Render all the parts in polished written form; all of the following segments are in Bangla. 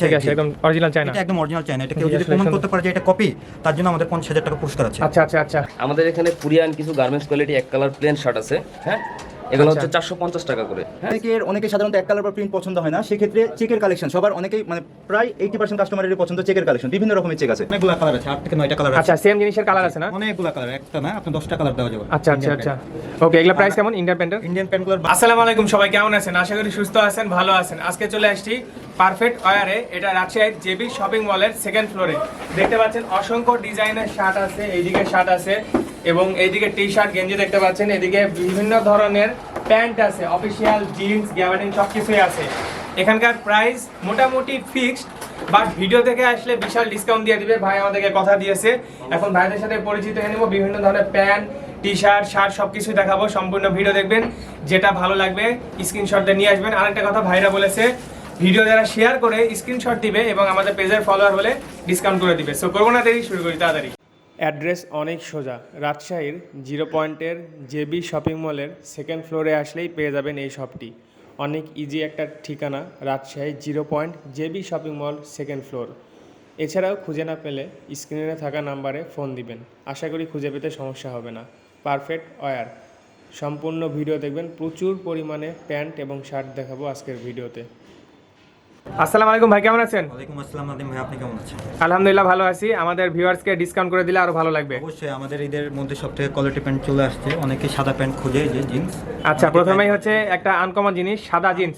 ঠিক আছে, একদম অরিজিনাল চায়না। এটা একদম অরিজিনাল চায়না। এটা কেউ যদি প্রমাণ করতে পারে যে এটা কপি, তার জন্য আমাদের 50,000 টাকা পুরস্কার আছে। আচ্ছা আচ্ছা আচ্ছা। আমাদের এখানে কোরিয়ান কিছু গার্মেন্টস কোয়ালিটি এক কালার প্লেন শার্ট আছে, হ্যাঁ, এগুলো হচ্ছে 450 টাকা করে। অনেকে সাধারণত এক কালার বা প্রিন্ট পছন্দ হয় না, সেক্ষেত্রে চেকের কালেকশন সবার অনেকেই মানে প্রায় 80% কাস্টমারেরই পছন্দ চেকের কালেকশন। বিভিন্ন রকমের চেক আছে, অনেকগুলো কালার আছে, 8 থেকে 9টা কালার আছে। আচ্ছা, সেম জিনিসের কালার আছে না? অনেকগুলো কালার, একটা না, আপনি 10টা কালার দেওয়া যাবে। আচ্ছা আচ্ছা আচ্ছা। ওকে, এগুলা প্রাইস কেমন ইন্ডিয়ান প্যান্টের? ইন্ডিয়ান প্যান্টগুলোর আসসালামু আলাইকুম, সবাই কেমন আছেন? আশা করি সুস্থ আছেন, ভালো আছেন। আজকে চলে আসছি পারফেক্ট ওয়্যারে। এটা রাজশাহীর জেবি শপিং মলের সেকেন্ড ফ্লোরে। দেখতে পাচ্ছেন অসংখ্য ডিজাইনের শার্ট আছে, এইদিকে শার্ট আছে এবং এইদিকে টি শার্ট গেঞ্জি দেখতে পাচ্ছেন, এদিকে বিভিন্ন ধরনের প্যান্ট আছে, অফিসিয়াল জিন্স গ্যাবার্ডিন সব কিছুই আছে। এখানকার প্রাইস মোটামুটি ফিক্সড, বাট ভিডিও থেকে আসলে বিশাল ডিসকাউন্ট দিয়ে দিবে। ভাই আমাদেরকে কথা দিয়েছে। এখন ভাইদের সাথে পরিচিত হয়ে নেব, বিভিন্ন ধরনের প্যান্ট, টি শার্ট, শার্ট সব কিছুই দেখাবো। সম্পূর্ণ ভিডিও দেখবেন, যেটা ভালো লাগবে স্ক্রিনশট দিয়ে নিয়ে আসবেন। আরেকটা কথা, ভাইরা বলেছে ভিডিও যারা শেয়ার করে স্ক্রিনশট দিবে এবং আমাদের পেজের ফলোয়ার হলে ডিসকাউন্ট করে দিবে। সো করবো না দেরি, শুরু করি তাড়াতাড়ি। অ্যাড্রেস অনেক সোজা, রাজশাহীর 0 পয়েন্টের জেবি শপিং মলের সেকেন্ড ফ্লোরে আসলেই পেয়ে যাবেন এই শপটি। অনেক ইজি একটা ঠিকানা, Rajshahi 0 point JB shopping mall second floor. এছাড়াও খুঁজে না পেলে স্ক্রিনে থাকা নাম্বারে ফোন দিবেন, আশা করি খুঁজে পেতে সমস্যা হবে না। পারফেক্ট ওয়্যার, সম্পূর্ণ ভিডিও দেখবেন। প্রচুর পরিমাণে প্যান্ট এবং শার্ট দেখাবো আজকের ভিডিওতে। আসসালামু আলাইকুম ভাই, কেমন আছেন? ওয়ালাইকুম আসসালাম নাদিম ভাই, আপনি কেমন আছেন? আলহামদুলিল্লাহ ভালো আছি। আমাদের ভিউয়ার্সকে ডিসকাউন্ট করে দিলে আরো ভালো লাগবে। অবশ্যই, আমাদের ঈদের মধ্যে সবথেকে কোয়ালিটি প্যান্ট চলে আসছে। অনেকে সাদা প্যান্ট খোঁজে, যে জিন্স। আচ্ছা, প্রথমেই হচ্ছে একটা আনকমন জিনিস, সাদা জিন্স।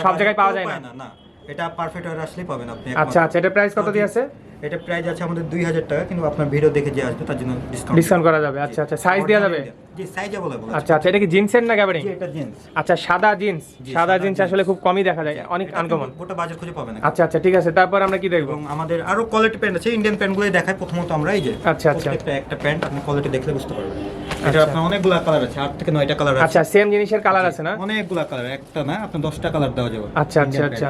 সব জায়গায় পাওয়া যায় না। না, এটা পারফেক্ট ওয়্যার আসলেই পাবেন আপনি। আচ্ছা আচ্ছা, এটা প্রাইস কত দিয়ে আছে? এটা প্রাইস আছে আমাদের 2,000 টাকা, কিন্তু আপনার ভিডিও দেখে যে আসবে তার জন্য ডিসকাউন্ট করা যাবে। আচ্ছা আচ্ছা, সাইজ দেওয়া যাবে? জি, সাইজ अवेलेबल। আচ্ছা আচ্ছা, এটা কি জিন্সের না গ্যাবার্ডিন? জি, এটা জিন্স। আচ্ছা, সাদা জিন্স। সাদা জিন্স আসলে খুব কমই দেখা যায়, অনেক এটা আনকমন। গোটা বাজার খুঁজে পাবেন না। আচ্ছা আচ্ছা, ঠিক আছে। তারপর আমরা কি দেখব? এবং আমাদের আরো কোয়ালিটি প্যান্ট আছে, ইন্ডিয়ান প্যান্টগুলোই দেখাই প্রথমত আমরা। এই যে আচ্ছা আচ্ছা, একটা প্যান্ট আপনি কোয়ালিটি দেখলে বুঝতে পারবেন। এটা আচ্ছা। আপনার অনেকগুলো কালার আছে, 8 থেকে 9টা কালার আছে। আচ্ছা, সেম জিনিসের কালার আছে না? অনেকগুলো কালার, একটা না, আপনি 10টা কালার দেওয়া যাবে। আচ্ছা আচ্ছা আচ্ছা।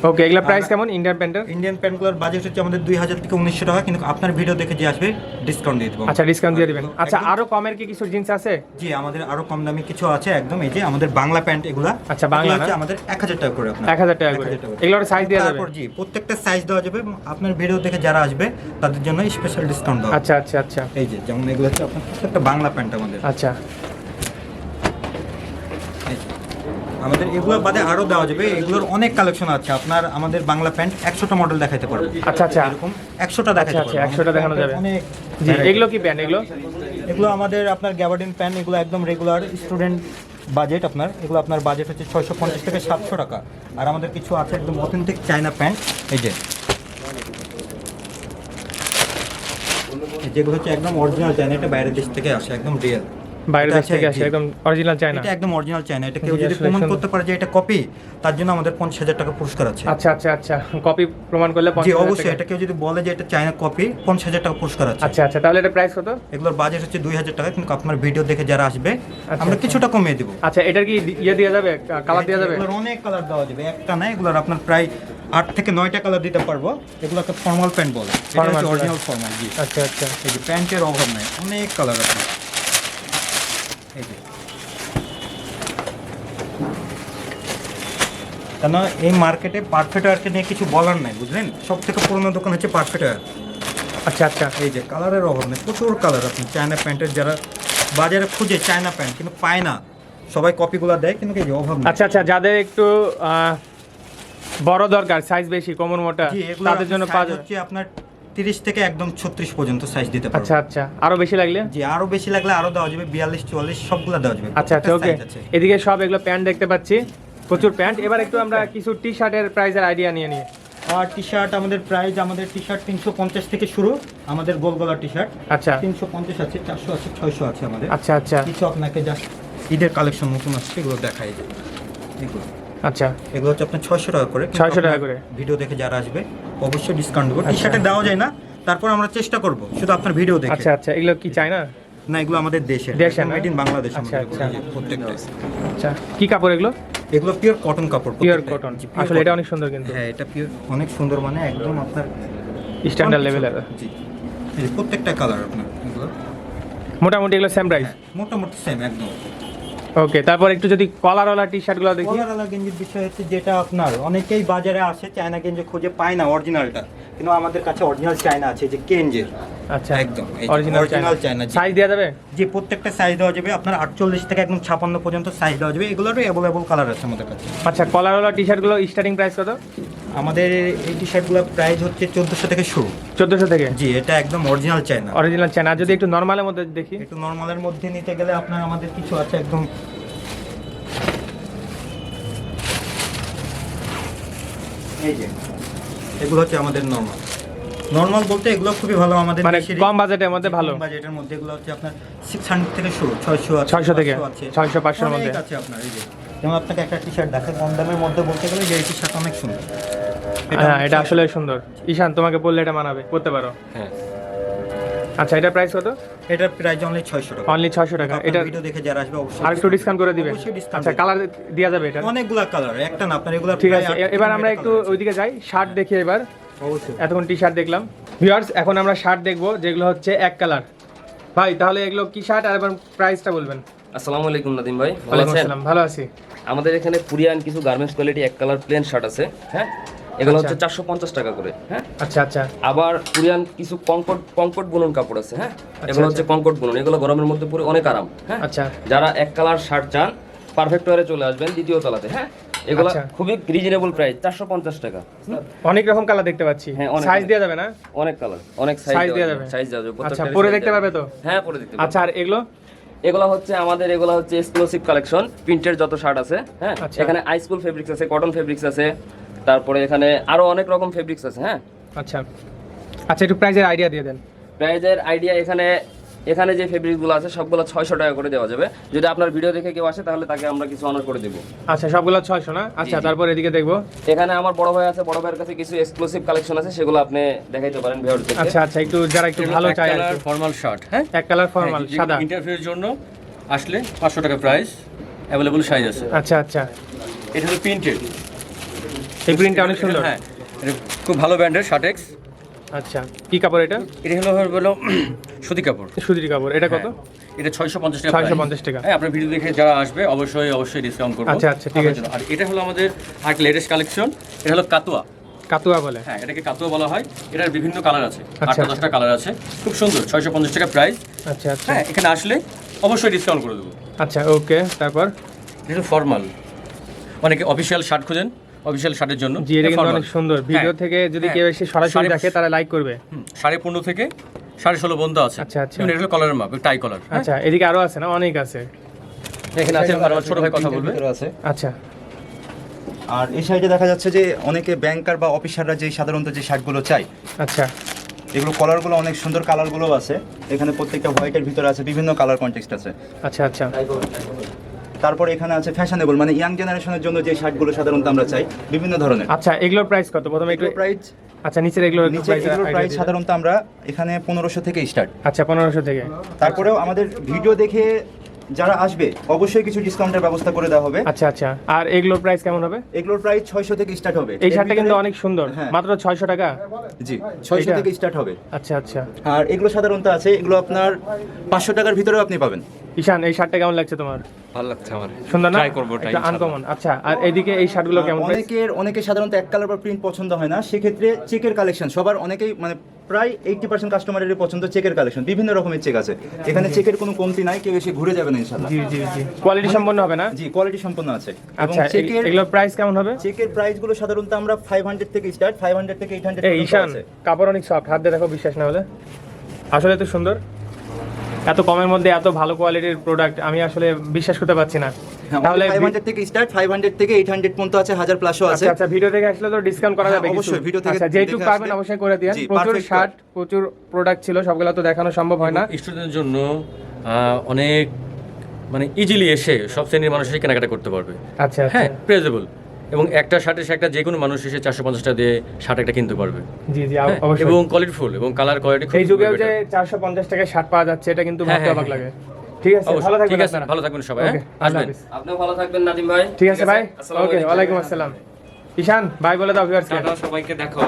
ওকে, এগুলা প্রাইস কেমন ইন্ডিয়ান প্যান্টের? ইন্ডিয়ান প্যান্টগুলোর বাজেট হচ্ছে আমাদের 2,000 থেকে 1,900 টাকা, কিন্তু আপনার ভিডিও দেখে যে আসবে ডিসকাউন্ট দিয়ে দেবো। আচ্ছা, ডিসকাউন্ট দিয়ে দিবেন। আচ্ছা, আরো কমের কি কিছু জিন্স আছে? জি, আমাদের আরো কম দামি কিছু আছে একদম। এই যে আমাদের বাংলা প্যান্ট এগুলা। আচ্ছা, বাংলা হচ্ছে আমাদের 1,000 টাকা করে। আপনার 1000 টাকা করে। এগুলোর সাইজ দেওয়া যাবে? তারপর জি, প্রত্যেকটা সাইজ দেওয়া যাবে এবং আপনার ভিডিও দেখে যারা আসবে তাদের জন্য স্পেশাল ডিসকাউন্ট দেওয়া। আচ্ছা আচ্ছা আচ্ছা। এই যে যেমন এগুলো হচ্ছে আপনার প্রত্যেকটা বাংলা প্যান্ট আমাদের। আচ্ছা, এই যে, আমাদের এগুলো বাদে আরো দেওয়া যাবে। এগুলোর অনেক কালেকশন আছে। আপনার আমাদের বাংলা প্যান্ট 100টা মডেল দেখাইতে পারবো। আচ্ছা আচ্ছা, এরকম 100টা দেখাইতে আচ্ছা, পারবো। 100টা দেখানো যাবে। অনেক জি, এগুলো কি প্যান্ট? এগুলো আমাদের আপনার গ্যাবার্ডিন প্যান্ট, এগুলো একদম রেগুলার স্টুডেন্ট বাজেট। আপনার এগুলো আপনার বাজেট হচ্ছে 650 থেকে 700 টাকা। আর আমাদের কিছু আছে একদম অথেন্টিক চায়না প্যান্ট। এই যে যেগুলো হচ্ছে একদম অরিজিনাল চায়না, এটা বাইরের দেশ থেকে আসে, একদম রিয়েল। বাইরের দেশ থেকে আসে, একদম অরিজিনাল চায়না। এটা একদম অরিজিনাল চায়না। এটা কেউ যদি প্রমাণ করতে পারে যে এটা কপি, তার জন্য আমাদের 50,000 টাকা পুরস্কার আছে। আচ্ছা আচ্ছা আচ্ছা, কপি প্রমাণ করলে জি 50,000 অবশ্যই, টাকা। এটা কেউ যদি বলে যে এটা চায়না কপি, 50,000 টাকা পুরস্কার আছে। আচ্ছা আচ্ছা, তাহলে এটা প্রাইস কত? এগুলোর বাজেট হচ্ছে 2,000 টাকা, কিন্তু আপনার ভিডিও দেখে যারা আসবে আমরা আচ্ছা। কিছুটা কমিয়ে দিব। আচ্ছা, এটার কি ইয়ে দেওয়া যাবে, কালার দেওয়া যাবে? এগুলোর অনেক কালার দেওয়া যাবে, একটা না, এগুলোর আপনার প্রায় 8 থেকে 9টা কালার দিতে পারবো। এগুলো একটা ফর্মাল প্যান্ট বলে, এটা হচ্ছে অরিজিনাল ফর্মাল। জি, আচ্ছা আচ্ছা। এই যে প্যান্টের অভাব নাই, অনেক কালার আছে। এই যে কেন এই মার্কেটে পারফেক্ট ওয়্যারকে নিয়ে কিছু বলার নাই, বুঝলেন? সব থেকে পুরোনো দোকান হচ্ছে পারফেক্ট ওয়্যার। আচ্ছা আচ্ছা, এই যে কালারের অভাব নেই, প্রচুর কালার। আপনি চায়না প্যান্টের যারা বাজারে খুঁজে চায়না প্যান্ট কিন্তু পায় না, সবাই কপিগুলো দেয়, কিন্তু এই যে অভাব নেই। আচ্ছা আচ্ছা, যাদের একটু বড় দরকার, সাইজ বেশি, কোমর মোটা, জি, এগুলো তাদের জন্য size পাওয়া যাবে। হচ্ছে আপনার 30 থেকে একদম 36 পর্যন্ত সাইজ দিতে পারবেন। আচ্ছা আচ্ছা, আরো বেশি লাগলে? জি, আরো বেশি লাগলে আরো দেওয়া যাবে, 42 44 সবগুলো দেওয়া যাবে। আচ্ছা আচ্ছা, ওকে। এদিকে সব এগুলো প্যান্ট দেখতে পাচ্ছি, প্রচুর প্যান্ট। এবার একটু আমরা কিছু টি শার্টের প্রাইসের আইডিয়া নিয়ে নিই। আর টি শার্ট আমাদের প্রাইস, আমাদের টি শার্ট 350 থেকে শুরু। আমাদের গোল গলার টি শার্ট আচ্ছা 350 আছে, 400 আছে, 600 আছে আমাদের। আচ্ছা আচ্ছা কিছু আপনাকে জাস্ট ঈদের কালেকশন নতুন আসছে, এগুলো দেখাই যায়। এগুলো আচ্ছা, এগুলো হচ্ছে আপনার 600 টাকা করে। 600 টাকা করে। ভিডিও দেখে যারা আসবে অবশ্যই ডিসকাউন্ট দেবো। টি শার্টে দেওয়া যায় না, তারপর আমরা চেষ্টা করব, শুধু আপনার ভিডিও দেখে। আচ্ছা আচ্ছা, এগুলো কি চায়না? না, এগুলো আমাদের দেশের, দেশের না? Made in Bangladesh. আচ্ছা, আচ্ছা। প্রত্যেকটা আচ্ছা, কি কাপড় এগুলো? এগুলো পিওর কটন কাপড়, পিওর প্রত্যেকটা। কটন। জি, pure আসলে এটা cotton। অনেক সুন্দর কিন্তু, হ্যাঁ, এটা পিওর অনেক সুন্দর, মানে একদম আপনার স্ট্যান্ডার্ড লেভেলের। জি, এই যে প্রত্যেকটা কালার আপনার এগুলো মোটামুটি এগুলো সেম প্রাইস? মোটামুটি সেম একদম। ওকে, তারপর একটু যদি কলারওয়ালা টি শার্টগুলো দেখি। কলারওয়ালা গেঞ্জির বিষয় হচ্ছে যেটা আপনার অনেকেই বাজারে আসে চায়না গেঞ্জি খুঁজে পায় না অরিজিনালটা, কিন্তু আমাদের কাছে অরিজিনাল চায়না আছে, যে কেঞ্জের আচ্ছা, একদম অরিজিনাল চায়না। সাইজ দেওয়া যাবে? যে প্রত্যেকটা সাইজ দেওয়া যাবে আপনার 48 থেকে একদম 56 পর্যন্ত সাইজ দেওয়া যাবে। এগুলোরও অ্যাভেলেবল কালার আছে আমাদের কাছে। আচ্ছা, কলারওয়ালা টি শার্টগুলো স্টার্টিং প্রাইস কত? আমাদের এই টি শার্টগুলোর প্রাইস হচ্ছে 1400 থেকে শুরু। 1400 থেকে? জি, এটা একদম অরিজিনাল চায়না। Original China. যদি একটু নরমালের মধ্যে দেখি, একটু নরমালের মধ্যে নিতে গেলে আপনার আমাদের কিছু আছে একদম এই যে এগুলো হচ্ছে আমাদের নরমাল বলতে এগুলো খুবই ভালো আমাদের মানে দেশেরই। কম বাজেটের মধ্যে ভালো। কম বাজেটের মধ্যে এগুলো হচ্ছে আপনার 600 থেকে শুরু, 600 আছে, 600 থেকে 500 আছে, 600 500 এর মধ্যে অনেক আছে আপনার। এই যে যেমন আপনাকে একটা টি শার্ট দেখে কম দামের মধ্যে বলতে গেলে যে এই টি শার্ট অনেক সুন্দর। হ্যাঁ, এটা আসলে সুন্দর। ঈশান, তোমাকে বললে এটা মানাবে, করতে পারো। হ্যাঁ। আচ্ছা, এটা প্রাইস কত? এটার প্রাইস অনলি 600 টাকা। অনলি 600 টাকা। এটা ভিডিও দেখে যারা আসবে অবশ্যই আর একটু ডিসকাউন্ট করে দিবে? অবশ্যই discount আচ্ছা, দিবে। কালার দেওয়া যাবে এটা? অনেকগুলা কালার, একটা না আপনার এগুলো। ঠিক আছে, এবার আমরা একটু ওইদিকে যাই, শার্ট দেখি এবার। অবশ্যই। এতক্ষণ টি শার্ট দেখলাম। ভিউয়ার্স, এখন আমরা শার্ট দেখবো যেগুলো হচ্ছে এক কালার। ভাই, তাহলে এগুলো কি শার্ট আর এবার প্রাইসটা বলবেন? আসসালামু আলাইকুম নাদিম ভাই, ভালো ওয়ালাইকুম আছেন? আসসালাম, ভালো আছি। আমাদের এখানে কোরিয়ান কিছু গার্মেন্টস কোয়ালিটি এক কালার প্লেন শার্ট আছে, হ্যাঁ, এগুলো হচ্ছে 450 টাকা করে, হ্যাঁ। আচ্ছা আচ্ছা, আবার কোরিয়ান কিছু কঙ্কট বুনন কাপড় আছে, হ্যাঁ, এগুলো হচ্ছে কঙ্কট বুনন, এগুলো গরমের মধ্যে পরে অনেক আরাম, হ্যাঁ। আচ্ছা, যারা এক কালার শার্ট চান পারফেক্ট ওয়ারে চলে আসবেন দ্বিতীয় তলাতে, হ্যাঁ। এগুলো আচ্ছা। খুবই রিজনেবল প্রাইস, 450 টাকা। অনেক রকম কালার দেখতে পাচ্ছি। হ্যাঁ, অনেক সাইজ কালার। দেওয়া যাবে না? অনেক কালার, অনেক Size সাইজ দেওয়া যাবে? সাইজ দেওয়া যাবে। আচ্ছা, প্রত্যেকটারই পরে size দেখতে দেওয়া পাবে তো? যাবে। হ্যাঁ, পরে দেখতে পাবে। আচ্ছা, আর এগুলো? এগুলো হচ্ছে এগুলো হচ্ছে এক্সক্লুসিভ কালেকশন, প্রিন্টের যত শার্ট আছে, হ্যাঁ। আচ্ছা। এখানে আইসকুল ফেব্রিক্স আছে, কটন ফেব্রিক্স আছে, তারপরে এখানে আরো অনেক রকম ফেব্রিক্স আছে, হ্যাঁ। আচ্ছা আচ্ছা, একটু প্রাইজের আইডিয়া দিয়ে দেন। প্রাইজের আইডিয়া এখানে যে ফেব্রিকগুলো আছে সবগুলো 600 টাকা করে দেওয়া যাবে। যদি আপনার ভিডিও দেখে কেউ আসে তাহলে তাকে আমরা কিছু অনার করে দেব। আচ্ছা, সবগুলো 600 না? আচ্ছা, জি, জি। তারপর এদিকে দেখবো। এখানে আমার বড় ভাই আছে, বড় ভাইয়ের কাছে কিছু এক্সক্লুসিভ কালেকশন আছে, সেগুলো আপনি দেখাইতে পারেন ভিউয়ারদেরকে। আচ্ছা আচ্ছা, একটু যারা একটু ভালো চায় আর কি। ফর্মাল শার্ট, হ্যাঁ, এক কালার ফর্মাল সাদা। ইন্টারভিউর জন্য আসলে 500 টাকা প্রাইস, অ্যাভেলেবল সাইজ আছে। আচ্ছা আচ্ছা, এটা হলো প্রিন্টেড, এই প্রিন্টটা অনেক সুন্দর। হ্যাঁ, এটা খুব ভালো ব্র্যান্ডের শার্টেক্স। আচ্ছা, কি কাপড় এটা? এটা হলো সুতি কাপড়। সুতির কাপড়। এটা কত? হ্যাঁ, এটা 650 টাকা। 650 টাকা। হ্যাঁ, আপনার ভিডিও দেখে যারা আসবে অবশ্যই ডিসকাউন্ট করব। আচ্ছা, আচ্ছা, ঠিক আছে। আর এটা হলো আমাদের আর লেটেস্ট কালেকশন, এটা হলো কাতুয়া। কাতুয়া বলে? হ্যাঁ, এটাকে কাতুয়া বলা হয়। এটার বিভিন্ন কালার আছে, আচ্ছা। 8-10টা কালার আছে, খুব সুন্দর। 650 টাকা প্রাইস। আচ্ছা আচ্ছা, হ্যাঁ, এখানে আসলে অবশ্যই ডিসকাউন্ট করে দেবো। আচ্ছা, ওকে। তারপর? এটা ফর্মাল, অনেকে অফিসিয়াল শার্ট খোঁজেন, অফিসিয়াল শার্টের জন্য। জি, এটা কিন্তু formal। অনেক সুন্দর। ভিডিও হ্যাঁ, থেকে যদি হ্যাঁ। কেউ এসে সরাসরি দেখে তারা লাইক করবে। 15.5 থেকে 16.5 পর্যন্ত আছে। আচ্ছা, আচ্ছা। এটা হলো কলারের মাপ, টাই কলার। আচ্ছা, এদিকে আরো আছে না? অনেক আছে। এখানে আছে, আর আমার ছোট ভাই কথা বলবে। আছে। আচ্ছা আর এই সাইডে দেখা যাচ্ছে যে অনেকে ব্যাংকার বা অফিসাররা যে সাধারণত যে শার্টগুলো চাই, আচ্ছা এগুলো কলারগুলো অনেক সুন্দর, কালারগুলো আছে এখানে, প্রত্যেকটা হোয়াইটের ভিতরে আছে, বিভিন্ন কালার কন্টেক্সট আছে। আচ্ছা আচ্ছা, তারপরে এখানে আছে ফ্যাশনেবল, মানে ইয়াং জেনারেশনের জন্য যে শার্টগুলো সাধারণত আমরা চাই, বিভিন্ন ধরনের। আচ্ছা, এগুলোর প্রাইস কত প্রথমে একটু? এগুলোর প্রাইস, আচ্ছা, নিচের এগুলোর নিচে এগুলোর প্রাইস সাধারণত আমরা এখানে 1500 থেকে স্টার্ট। আচ্ছা, 1500 থেকে। তারপরেও আমাদের ভিডিও দেখে যারা আসবে অবশ্যই কিছু ডিসকাউন্টের ব্যবস্থা করে দেওয়া হবে। আচ্ছা আচ্ছা, আর এগুলোর প্রাইস কেমন হবে? এগুলোর প্রাইস 600 থেকে স্টার্ট হবে। এই শার্টটা কিন্তু অনেক সুন্দর, হ্যাঁ। মাত্র 600 টাকা। জি, 600 এটা? থেকে স্টার্ট হবে। আচ্ছা আচ্ছা, আর এগুলো সাধারণত আছে, এগুলো আপনার 500 টাকার ভিতরেও আপনি পাবেন। ঈশান, এই শার্টটা কেমন লাগছে তোমার? ভালো লাগছে আমার। সুন্দর না? ট্রাই করব, ট্রাই আনকমন। আচ্ছা, আর এইদিকে এই শার্টগুলো কেমন প্রাইস? অনেকে সাধারণত এক কালার বা প্রিন্ট পছন্দ হয় না, সেক্ষেত্রে চেকের কালেকশন সবার, অনেকেই মানে প্রায় 80% কাস্টমারেরই পছন্দ চেকের কালেকশন। বিভিন্ন রকমের চেক আছে এখানে, চেকের কোনো কমতি নাই, কেউ এসে ঘুরে যাবে না ইনশাআল্লাহ। জি জি জি, কোয়ালিটি সম্পন্ন হবে না? জি, কোয়ালিটি সম্পন্ন আছে। এবং আচ্ছা, চেকের এগুলোর প্রাইস কেমন হবে? চেকের প্রাইসগুলো সাধারণত আমরা 500 থেকে স্টার্ট, 500 থেকে 800 এই পর্যন্ত ঈশান, আছে। কাপড় অনেক সফট, হাত দিয়ে দেখো, বিশ্বাস না হলে। আসলে এত সুন্দর, এত কমের মধ্যে এত ভালো কোয়ালিটির প্রোডাক্ট আমি আসলে বিশ্বাস করতে পারছি না। হ্যাঁ, তাহলে 500 থেকে স্টার্ট, 500 থেকে 800 পর্যন্ত আছে, 1000 প্লাসও আছে। আচ্ছা আচ্ছা, ভিডিও থেকে আসলে তো ডিসকাউন্ট করা হ্যাঁ, যাবে কিছু? অবশ্যই, ভিডিও থেকে আচ্ছা, যেটুকু দেখে পারবেন আসলে- অবশ্যই করে দিন। জি, প্রচুর perfect শার্ট, প্রচুর প্রোডাক্ট ছিল, সবগুলো তো দেখানো সম্ভব হয় না। স্টুডেন্টের জন্য অনেক মানে ইজিলি এসে সব শ্রেণীর মানুষ এসে কেনাকাটা করতে পারবে। আচ্ছা আচ্ছা, হ্যাঁ, প্রেজেবল, এবং একটা শার্টের সে একটা যে কোনো মানুষ এসে 450 টাকা দিয়ে শার্ট একটা কিনতে পারবে। জি জি, হ্যাঁ, অবশ্যই। এবং কোয়ালিটিফুল এবং কালার কোয়ালিটি এই যুগেও যে 450 টাকায় শার্ট পাওয়া যাচ্ছে, এটা কিন্তু হ্যাঁ, ভাবতে অবাক হ্যাঁ, লাগে। ঠিক আছে, ভালো থাকবেন ঠিক আছে, আপনারা। ভালো থাকবেন সবাই। ওকে, হ্যাঁ, আল্লাহ আসবেন। হাফেজ। আপনিও ভালো থাকবেন নাদিম ভাই। ঠিক আছে ভাই, আসসালামু ওকে, আলাইকুম। ওয়ালাইকুম আসসালাম। ঈশান ভাই বলে দাও ভিউয়ার্সকে। টাটা, সবাইকে দেখো।